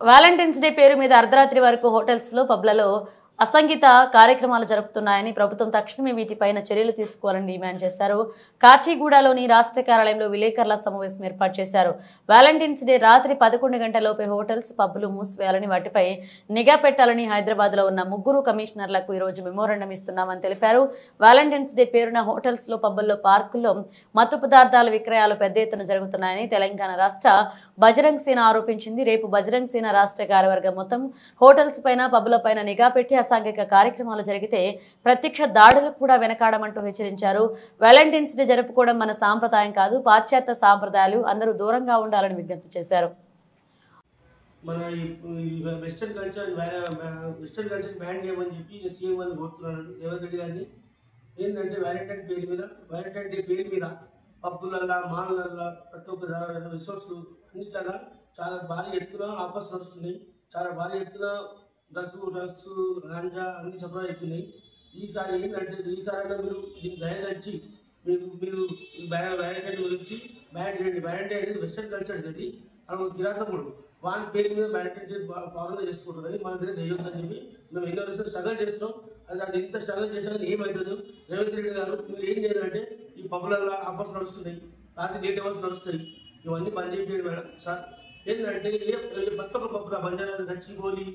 Valentine's day పేరు మీద అర్ధరాత్రి వరకు హోటల్స్ లో పబ్లలో అసంఘిత కార్యక్రమాలు జరుపుతున్నాయని ప్రభుత్వం తక్షణమే వీటిపైన చర్యలు తీసుకోవాలని డిమాండ్ చేశారు. కాచిగూడలోని రాష్ట్ర కార్యాలయంలో విలేకరుల సమావేశం ఏర్పాటు చేశారు. వాలంటైన్స్ డే రాత్రి 11 గంటలలోపే హోటల్స్ పబ్బులు మూసివేయాలని, వాటిపై నిఘా పెట్టాలని హైదరాబాద్ లో ఉన్న 3 కమిషనర్లకు ఈ రోజు మెమోరాండం ఇస్తున్నామని తెలిపారు. వాలంటైన్స్ డే పేరున హోటల్స్ లో పబ్బుల్లో పార్కుల్లో మత్తు పదార్థాల విక్రయాలు పెద్ద ఎత్తున జరుగుతున్నాయని తెలంగాణ రాష్ట్ర బజరంగ్ సేన ఆరోపించింది. రేపు బజరంగ్ సేన రాష్ట్ర కార్యవర్గం మొత్తం హోటల్స్ పైన పబ్బుల పైన నిఘా పెట్టి అసాంఘిక కార్యక్రమాలు జరిగితే ప్రత్యక్ష దాడులకు కూడా వెనకాడమంటూ హెచ్చరించారు. వాలంటైన్స్ డే జరుపుకోవడం మన సాంప్రదాయం కాదు, పాశ్చాత్య సాంప్రదాయాలు, అందరూ దూరంగా ఉండాలని విజ్ఞప్తి చేశారు. మన వెస్టర్న్ కల్చర్ బ్యాన్ చేయమని చెప్పి సీఎం గారిని కోరుతున్నాను, రేవంత్ రెడ్డి గారిని. ఏంటంటే వాలంటైన్ డే పేరు మీద పబ్బులల్లా, మాల్లల్లా, ప్రతి ఒక్క రిసోర్స్ అన్నిట్లా చాలా భారీ ఎత్తున ఆఫర్స్ నడుస్తున్నాయి. చాలా భారీ ఎత్తున డ్రగ్స్ గాంజా అన్ని సప్లై అవుతున్నాయి. ఈసారి ఏంటంటే ఈసారైనా మీరు దీన్ని దయదచ్చి మీరు వాలంటైన్ గురించి బ్యాన్ చేయండి. వాలంటైన్ అనేది వెస్టర్న్ కల్చర్, అది అలా కిరాతకుడు వాని పేరు మీద వాలంటైన్ ఫాలో చేసుకుంటారు. కానీ మన దగ్గర చేయొద్దని చెప్పి మేము ఎన్నో రోజులు స్ట్రగల్ చేస్తున్నాం. అది ఇంత స్ట్రగల్ చేసినా ఏమవుతుంది? రేవంత్ రెడ్డి గారు మీరు ఏం చేయాలంటే ఈ పబ్బులలో ఆఫర్స్ నడుస్తున్నాయి, రాత్రి లేట్ అవర్స్ నడుస్తాయి, ఇవన్నీ బంద్ చేయండి మేడం. సార్ ఏంటంటే ప్రతి ఒక్క పబ్బుల బంజారా, గచ్చిబౌలి,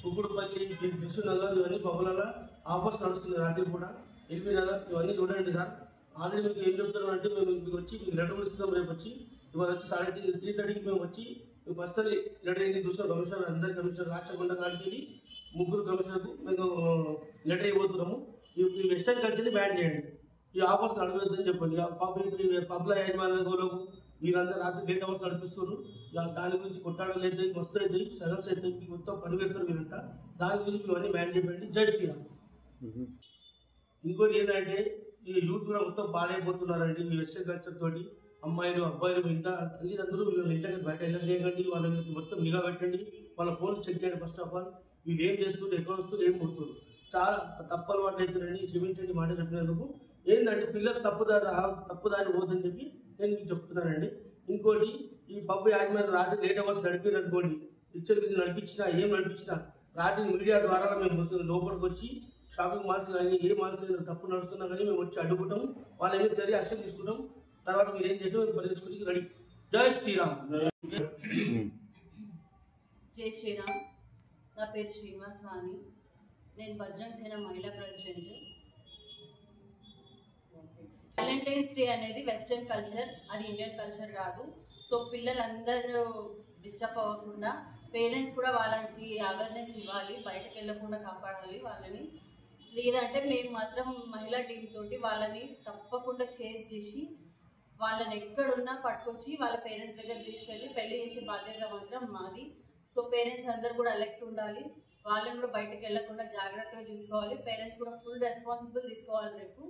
కుకుడుపల్లి, దిల్సుఖ్ నగర్ ఇవన్నీ పబ్బులలో ఆఫర్స్ నడుస్తున్నాయి. రాత్రి కూడా ఎల్బీ నగర్ ఇవన్నీ చూడండి సార్. ఆల్రెడీ మీకు ఏం చెప్తున్నాం అంటే మేము మీకు వచ్చి మీకు లెటర్ కూడా ఇస్తాం. రేపు వచ్చి ఇవాళ వచ్చి 3:30కి మేము వచ్చి మీకు పర్సనల్ లెటర్ ఏంటి చూస్తాం. కమిషనర్ అందరి కమిషనర్ రాచకొండ కాడికి 3 కమిషనర్కు మేము లెటర్ ఇవ్వబోతున్నాము. ఈ వెస్టర్న్ కల్చర్ని బ్యాన్ చేయండి, ఈ ఆఫర్స్ నడవద్దని చెప్పండి. పబ్ల యాజమాన్యాలకు మీరందరూ రాత్రి లేట్ అవర్స్ నడిపిస్తున్నారు. దాని గురించి కొట్టాడలు అవుతాయి, మస్తు అవుతాయి, సగల్స్ అవుతాయి, మీకు మొత్తం పని పెడతారు మీరంతా. దాని గురించి మేము అన్నీ బ్యాన్ చేయండి. జై శ్రీరామ్. ఇంకోటి ఏంటంటే ఈ యూత్ కూడా మొత్తం పాడైపోతున్నారండి ఈ వెస్టర్న్ కల్చర్ తోటి. అమ్మాయిలు అబ్బాయిలు ఇంట్లో తల్లిదండ్రులు వీళ్ళని ఇంట్లోకి బయట వెళ్ళలేకండి, వాళ్ళని మొత్తం నిఘా పెట్టండి, వాళ్ళ ఫోన్ చెక్ చేయండి. ఫస్ట్ ఆఫ్ ఆల్ వీళ్ళు ఏం చేస్తున్నారు, ఎక్కడ వస్తున్నారు, ఏం పోతున్నారు, చాలా తప్పలు వాటి అవుతున్నారండి. క్షమించండి మాట చెప్పినందుకు. ఏంటంటే పిల్లలు తప్పుదారి పోదని చెప్పి నేను మీకు చెప్తున్నానండి. ఇంకోటి ఈ పబ్బు యాజమాన్యం రాత్రి లేట్ అవర్స్ నడిపారు అనుకోండి, పిక్చర్ మీద నడిపించినా ఏం నడిపించినా రాత్రి మీడియా ద్వారా మేము లోపలికి వచ్చి షాపింగ్ మాల్స్ కానీ ఏ మాల్స్ తప్పు నడుస్తున్నా కానీ మేము వచ్చి అడ్డుకుంటాం, వాళ్ళ మీద చర్య యాక్షన్ తీసుకుంటాం. తర్వాత మీరు ఏం చేసినా మేము పరిగెత్తుకుని రెడీ. జై శ్రీరామ్. జై శ్రీరామ్. నా పేరు శ్రీనివాస్ వాణి, నేను బజరంగ్ సేన మహిళా ప్రెసిడెంట్. వాలంటైన్స్ డే అనేది వెస్టర్న్ కల్చర్, అది ఇండియన్ కల్చర్ కాదు. సో పిల్లలందరూ డిస్టర్బ్ అవ్వకుండా పేరెంట్స్ కూడా వాళ్ళకి అవేర్నెస్ ఇవ్వాలి, బయటకు వెళ్ళకుండా కాపాడాలి వాళ్ళని. లేదంటే మేము మాత్రం మహిళా టీం తోటి వాళ్ళని తప్పకుండా చేసి చేసి వాళ్ళని ఎక్కడున్నా పట్టుకొచ్చి వాళ్ళ పేరెంట్స్ దగ్గర తీసుకెళ్ళి పెళ్లి చేసే బాధ్యత మాత్రం మాది. సో పేరెంట్స్ అందరు కూడా అలర్ట్ ఉండాలి, వాళ్ళని కూడా బయటకు వెళ్ళకుండా జాగ్రత్తగా చూసుకోవాలి. పేరెంట్స్ కూడా ఫుల్ రెస్పాన్సిబుల్ తీసుకోవాలి. రేపు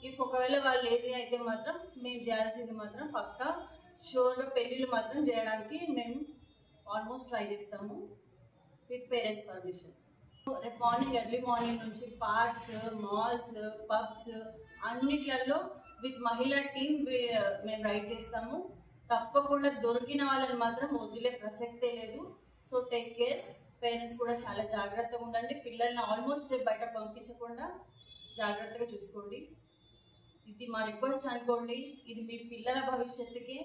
ఇఫ్ ఒకవేళ వాళ్ళు లేజీ అయితే మాత్రం మేము చేయాల్సింది మాత్రం పక్కా షోర్గా పెళ్ళిళ్ళు మాత్రం చేయడానికి మేము ఆల్మోస్ట్ ట్రై చేస్తాము విత్ పేరెంట్స్ పర్మిషన్. రేపు ఎర్లీ మార్నింగ్ నుంచి పార్క్స్, మాల్స్, పబ్స్ అన్నిట్లలో విత్ మహిళా టీం మేము రైడ్ చేస్తాము. తప్పకుండా దొరికిన వాళ్ళని మాత్రం వదిలే ప్రసక్తే లేదు. So take care. పేరెంట్స్ కూడా చాలా జాగ్రత్తగా ఉండండి, పిల్లల్ని ఆల్మోస్ట్ బయట పంపించకుండా జాగ్రత్తగా చూసుకోండి. ఇది మా రిక్వెస్ట్ అనుకోండి. ఇది మీ పిల్లల భవిష్యత్తుకి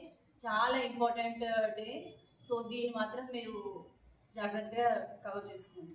చాలా ఇంపార్టెంట్ డే. సో దీన్ని మాత్రం మీరు జాగ్రత్తగా కవర్ చేసుకోండి.